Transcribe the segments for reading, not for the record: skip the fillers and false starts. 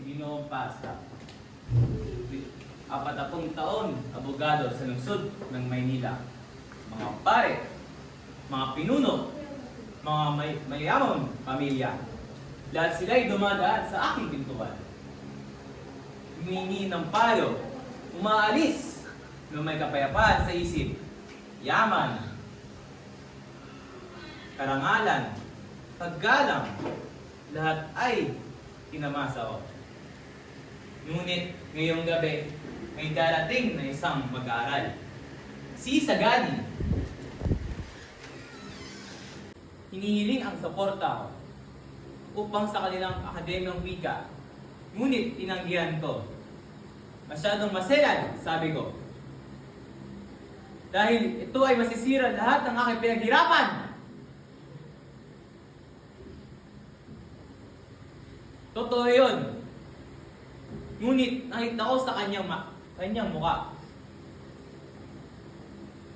Ginoong Pasta. 40 taon, abogado sa lungsod ng Maynila. Mga pare, mga pinuno, mga mayamang pamilya. Lahat sila'y dumadaan sa aking pintuan. Humingi ng payo, umaalis na may kapayapaan sa isip. Yaman, karangalan, paggalang, lahat ay tinamasa ko. Ngunit ngayong gabi, may darating na isang mag-aaral. Si Sagani. Hinihiling ang suporta ko upang sa kanilang akademyang wika. Ngunit tinanggihan ko. Masyadong maselan, sabi ko. Dahil ito ay masisira lahat ng aking pinaghirapan. Totoo yun. Ngunit nakita ko sa kanyang mukha.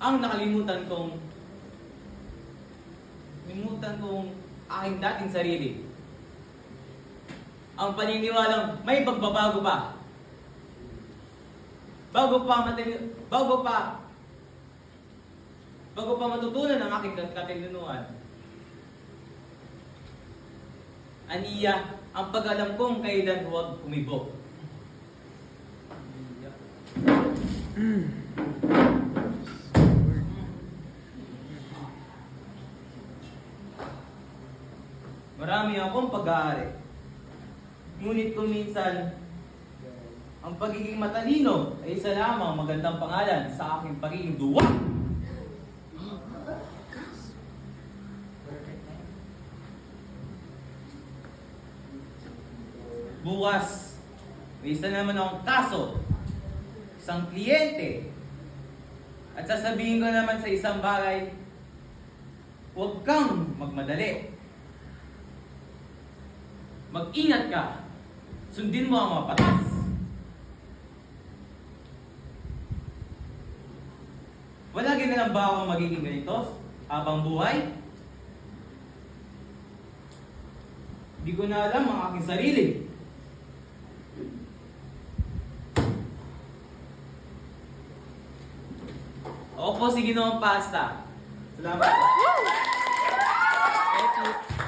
Ang nakalimutan kong aking dating sarili. Ang paniniwalang may pagbabago pa. Bago pa matutunan ang aking katinunuan. Aniya, ang pag-alam kong kailan huwag kumibo. Marami akong pag-aari. Ngunit kung minsan, ang pagiging matalino ay isa lamang magandang pangalan sa aking pagiging duwa. Bukas, may isa naman akong kaso, isang kliyente, at sasabihin ko naman sa isang bagay, huwag kang magmadali. Mag-ingat ka, sundin mo ang mga batas. Wala ginalang ba ako magiging ganito habang buhay? Hindi ko na alam ang aking sarili. Ako po si Ginoong Pasta. Salamat. Thank you.